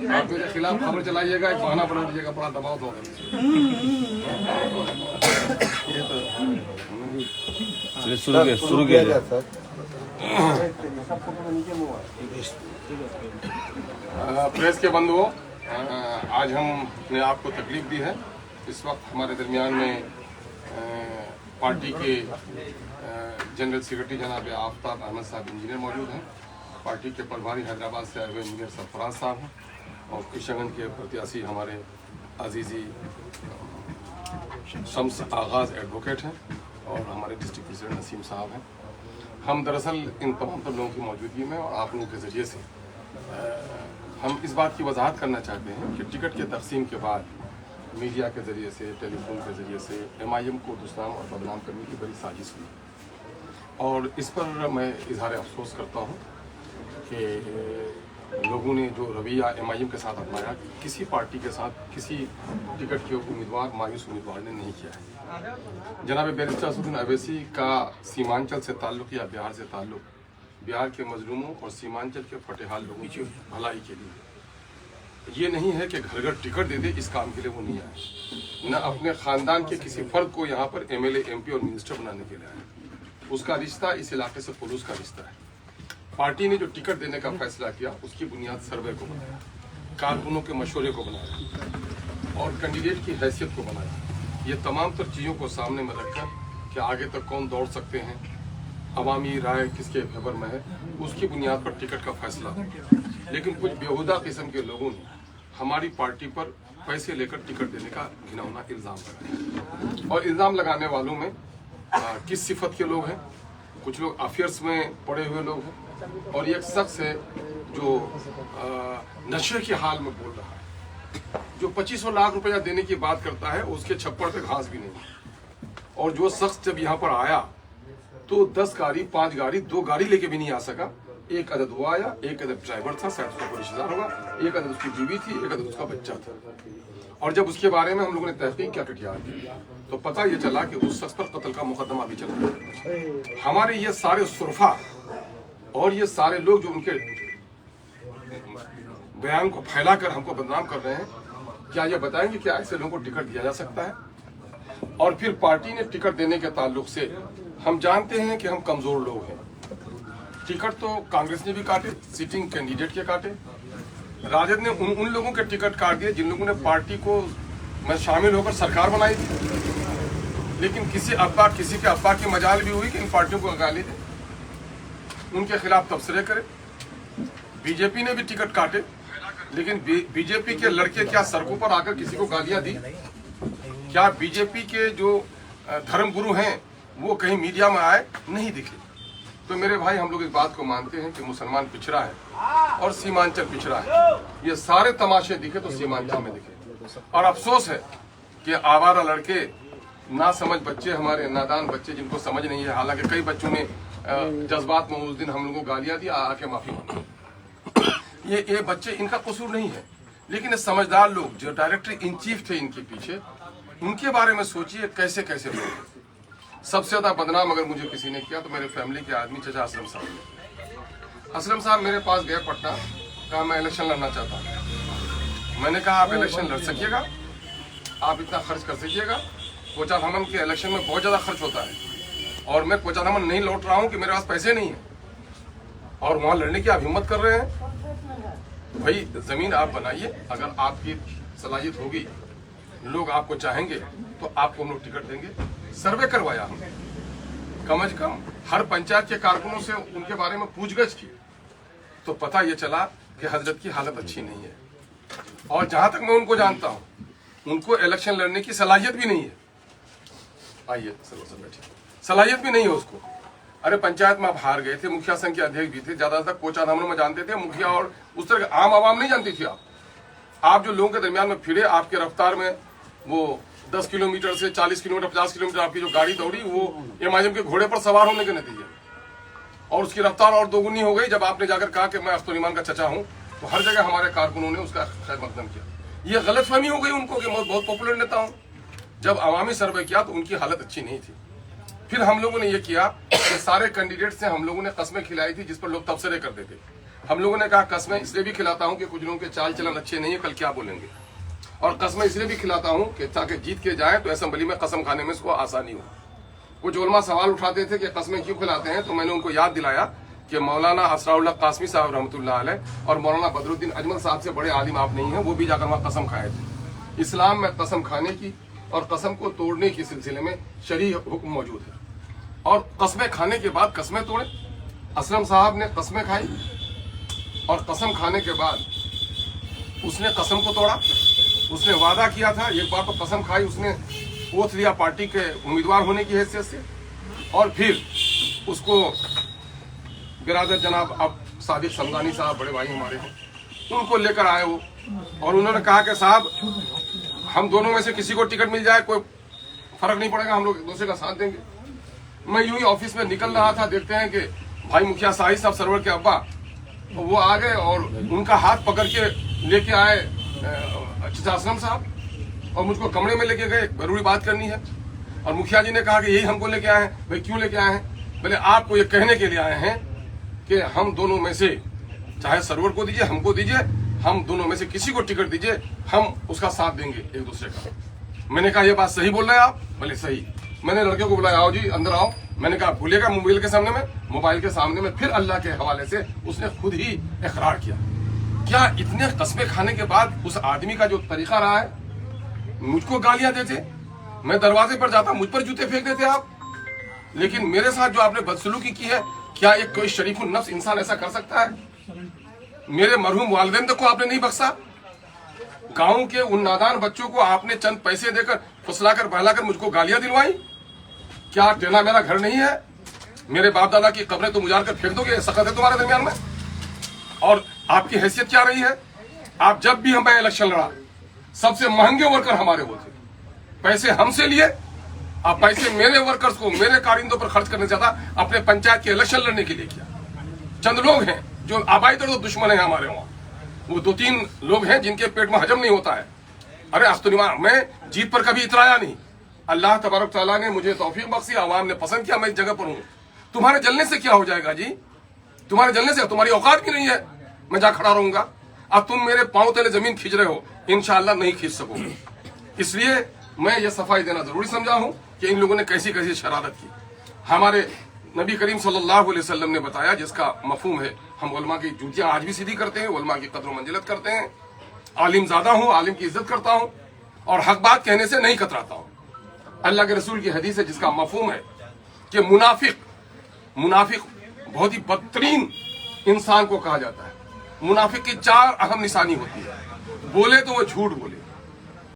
आप मेरे खिलाफ खबर चलाइएगा, एक बहाना बना दीजिएगा, बड़ा दबाव दो। शुरू किया जाए सर। प्रेस के बंधुओं, आज हमने आपको तकलीफ दी है। इस वक्त हमारे दरमियान में पार्टी के जनरल सेक्रेटरी जनाब आफ्ताब अहमद साहब इंजीनियर मौजूद हैं। पार्टी के प्रभारी हैदराबाद से आए हुए इंजीनियर सरफराज साहब हैं और किशनगंज के प्रत्याशी हमारे अजीज़ी शम्स आगाज़ एडवोकेट हैं और हमारे डिस्ट्रिक्ट प्रेसिडेंट नसीम साहब हैं। हम दरअसल इन तमाम लोगों की मौजूदगी में और आप लोगों के ज़रिए से हम इस बात की वजाहत करना चाहते हैं कि टिकट के तकसीम के बाद मीडिया के ज़रिए से, टेलीफोन के ज़रिए से MIM को दुश्मन और बदनाम करने की बड़ी साजिश हुई और इस पर मैं इजहार अफसोस करता हूँ कि लोगों ने जो रवैया MIM के साथ अपनाया, किसी पार्टी के साथ किसी टिकट के उम्मीदवार, मायूस उम्मीदवार ने नहीं किया है। जनाब बैरिस्टर असदुद्दीन अवैसी का सीमांचल से ताल्लुक़ या बिहार से ताल्लुक़ बिहार के मजलूमों और सीमांचल के फटेहाल लोगों की भलाई के लिए, ये नहीं है कि घर घर टिकट दे दे, इस काम के लिए वो नहीं आए। न अपने ख़ानदान के किसी फ़र्द को यहाँ पर MLA, MP और मिनिस्टर बनाने के लिए आए। उसका रिश्ता इस इलाके से पुलिस का रिश्ता है। पार्टी ने जो टिकट देने का फैसला किया, उसकी बुनियाद सर्वे को बनाया, कारकुनों के मशवरे को बनाया और कैंडिडेट की हैसियत को बनाया। ये तमाम तर चीज़ों को सामने में रखकर कि आगे तक कौन दौड़ सकते हैं, अवामी राय किसके फेवर में है, उसकी बुनियाद पर टिकट का फैसला हो। लेकिन कुछ बेहुदा किस्म के लोगों ने हमारी पार्टी पर पैसे लेकर टिकट देने का घिनौना इल्ज़ाम लगाया और इल्ज़ाम लगाने वालों में किस सिफत के लोग हैं। कुछ लोग अफेयर्स में पड़े हुए लोग हैं और एक शख्स है जो नशे के हाल में बोल रहा है, जो 2500 लाख रुपया देने की बात करता है, उसके छप्पर पे घास भी नहीं। और जो शख्स जब यहाँ पर आया तो 10 गाड़ी, 5 गाड़ी, 2 गाड़ी लेके भी नहीं आ सका। एक अदद वो आया, एक अदद ड्राइवर था, शायद उसका रिश्तेदार होगा, एक अदद उसकी बीवी थी, एक अदद उसका बच्चा था। और जब उसके बारे में हम लोगों ने तहकीक किया तो पता ये चला कि उस शख्स पर कत्ल का मुकदमा भी चल रहा है। हमारे ये सारे सुरफा और ये सारे लोग जो उनके बयान को फैलाकर हमको बदनाम कर रहे हैं, क्या ये बताएंगे कि ऐसे लोगों को टिकट दिया जा सकता है? और फिर पार्टी ने टिकट देने के ताल्लुक से हम जानते हैं कि हम कमजोर लोग हैं। टिकट तो कांग्रेस ने भी काटे, सिटिंग कैंडिडेट के काटे। राजद ने उन लोगों के टिकट काट दिए जिन लोगों ने पार्टी को में शामिल होकर सरकार बनाई थी। लेकिन किसी के अब्बा की मजाल भी हुई कि इन पार्टियों को गाली दे, उनके खिलाफ तबसरे करे। बीजेपी ने भी टिकट काटे, लेकिन बीजेपी के लड़के क्या सड़कों पर आकर किसी को गालियां दी? क्या बीजेपी के जो धर्मगुरु हैं वो कहीं मीडिया में आए? नहीं दिखे। तो मेरे भाई, हम लोग इस बात को मानते हैं कि मुसलमान पिछड़ा है और सीमांचल पिछड़ा है। ये सारे तमाशे दिखे तो सीमांचल में दिखे। और अफसोस है कि आवारा लड़के, ना समझ बच्चे, हमारे नादान बच्चे जिनको समझ नहीं है, हालांकि कई बच्चों ने जज्बात में उस दिन हम लोगों को गालियां दी, आके माफी मांगी। ये बच्चे, इनका कसूर नहीं है, लेकिन ये समझदार लोग जो डायरेक्टर इन चीफ थे इनके पीछे, उनके बारे में सोचिए कैसे कैसे लोग। सबसे ज्यादा बदनाम अगर मुझे किसी ने किया तो मेरे फैमिली के आदमी चाचा असलम साहब ने। असलम साहब मेरे पास गए पटना, कहा मैं इलेक्शन लड़ना चाहता हूँ। मैंने कहा आप इलेक्शन लड़ सकिएगा, आप इतना खर्च कर सकिएगा। कोचाधामन के इलेक्शन में बहुत ज्यादा खर्च होता है और मैं कोचाधामन नहीं लौट रहा हूँ कि मेरे पास पैसे नहीं है, और वहां लड़ने की आप हिम्मत कर रहे हैं। भाई जमीन आप बनाइए, अगर आपकी सलाहियत होगी, लोग आपको चाहेंगे तो आपको हम लोग टिकट देंगे। सर्वे करवाया हमने, कम से कम हर पंचायत के कारकुनों से उनके बारे में पूछगछ की, तो पता ये चला कि हजरत की हालत अच्छी नहीं है। और जहां तक मैं उनको जानता हूं, उनको इलेक्शन लड़ने की सलाहियत भी नहीं है। आइए सर बैठिए, सलाहियत भी नहीं है उसको। अरे पंचायत में आप हार गए थे, मुखिया संघ के अध्यक्ष भी थे, ज्यादातर कोचाधामन में जानते थे मुखिया, और उस तरह आम आवाम नहीं जानती थी। आप जो लोगों के दरमियान में फिरे, आपके रफ्तार में वो 10 किलोमीटर से 40 किलोमीटर 50 किलोमीटर आपकी जो गाड़ी दौड़ी, वो MIM के घोड़े पर सवार होने के नतीजे, और उसकी रफ्तार और दोगुनी हो गई जब आपने जाकर कहा कि मैं अख्तर ईमान का चचा हूं। तो हर जगह हमारे कारकुनों ने उसका खैर मकदम किया। ये गलतफहमी हो गई उनको कि मैं बहुत पॉपुलर नेता हूं। जब अवामी सर्वे किया तो उनकी हालत अच्छी नहीं थी। फिर हम लोगों ने ये किया कि सारे कैंडिडेट से हम लोगों ने कस्में खिलाई थी जिस पर लोग तबसरे करते थे। हम लोगों ने कहा कसमें इसलिए भी खिलाता हूं कि कुछ लोगों के चाल चलन अच्छे नहीं है, कल क्या बोलेंगे, और कसमें इसलिए भी खिलाता हूं कि ताकि जीत के जाए तो असेंबली में कसम खाने में इसको आसानी हो। कुछ उलमा सवाल उठाते थे कि कसमें क्यों खिलाते हैं, तो मैंने उनको याद दिलाया कि मौलाना असराउल्लाह कासमी साहब रहमतुल्लाह अलैह और मौलाना बदरुद्दीन अजमल साहब से बड़े आलिम आप नहीं हैं, वो भी जाकर वहां कसम खाए थे। इस्लाम में कसम खाने की और कसम को तोड़ने के सिलसिले में शरई हुक्म मौजूद है, और कस्में खाने के बाद कस्में तोड़े। असलम साहब ने कस्में खाई और कसम खाने के बाद उसने कसम को तोड़ा। उसने वादा किया था, एक बार तो कसम खाई, उसने ओथ लिया पार्टी के उम्मीदवार होने की हैसियत से, और फिर उसको बिरादर जनाब अब सादिक समदानी साहब बड़े भाई हमारे हैं, उनको लेकर आए वो, और उन्होंने कहा कि साहब हम दोनों में से किसी को टिकट मिल जाए कोई फर्क नहीं पड़ेगा, हम लोग एक दूसरे का साथ देंगे। मैं यूं ही ऑफिस में निकल रहा था, देखते हैं कि भाई मुखिया साहिब साहब सरवर के अब्बा वो आ गए और उनका हाथ पकड़ के लेके आए चाचा असलम साहब, और मुझको कमरे में लेके गए, जरूरी बात करनी है। और मुखिया जी ने कहा कि यही हमको लेके आए हैं। भाई क्यों लेके आए हैं? बोले आपको ये कहने के लिए आए हैं कि हम दोनों में से, चाहे सरवर को दीजिए हमको दीजिए, हम दोनों में से किसी को टिकट दीजिए, हम उसका साथ देंगे एक दूसरे का। मैंने कहा ये बात सही बोल रहे हैं आप? बोले सही। मैंने लड़के को बुलाया, आओ जी अंदर आओ। मैंने कहा भूलिएगा मोबाइल के सामने में फिर अल्लाह के हवाले से उसने खुद ही इकरार किया। क्या इतने कस्में खाने के बाद उस आदमी का जो तरीका रहा है, मुझको गालियां देते, मैं दरवाजे पर जाता मुझ पर जूते फेंक देते आप, लेकिन मेरे साथ जो आपने बदसलूकी की है, क्या एक कोई शरीफुल नफ्स इंसान ऐसा कर सकता है? मेरे मरहूम वालिदैन तक को आपने नहीं बख्शा। गांव के उन नादान बच्चों को आपने चंद पैसे देकर फुसलाकर बहलाकर मुझको गालियां दिलवाई। क्या टेना मेरा घर नहीं है? मेरे बाप दादा की कब्रें तुम उजाड़ कर फेंक दोगे? सख्त है तुम्हारे दरमियान में। और आपकी हैसियत क्या रही है? आप जब भी हमें इलेक्शन लड़ा, सबसे महंगे वर्कर हमारे वो थे, पैसे हमसे लिए, आप पैसे मेरे वर्कर्स को, मेरे कारिंदों पर खर्च करने ज्यादा अपने पंचायत के इलेक्शन लड़ने के लिए किया। चंद लोग हैं जो आबाई तो दुश्मन है हमारे वहां, वो 2-3 लोग हैं जिनके पेट में हजम नहीं होता है। अरे अस्तुनिमा, मैं जीत पर कभी इतराया नहीं। अल्लाह तबारक तआला ने मुझे तौफीक बख्शी, आवाम ने पसंद किया, मैं इस जगह पर हूं। तुम्हारे जलने से क्या हो जाएगा जी? तुम्हारे जलने से तुम्हारी औकात भी नहीं है, मैं जा खड़ा रहूंगा। अब तुम मेरे पांव तले जमीन खींच रहे हो, इंशाअल्लाह नहीं खींच सकोगे। इसलिए मैं ये सफाई देना जरूरी समझा हूं कि इन लोगों ने कैसी कैसी शरारत की। हमारे नबी करीम सल्लल्लाहु अलैहि वसल्लम ने बताया, जिसका मफहूम है, हम उलमा की जूतियां आज भी सीधी करते हैं, उलमा की कद्र मंजिलत करते हैं, आलिम ज्यादा हूं, आलिम की इज्जत करता हूं, और हक बात कहने से नहीं कतराता हूं। अल्लाह के रसूल की हदीस है जिसका मफहूम है कि मुनाफिक बहुत ही बदतरीन इंसान को कहा जाता है। मुनाफिक की 4 अहम निशानी होती है। बोले तो वो झूठ बोले,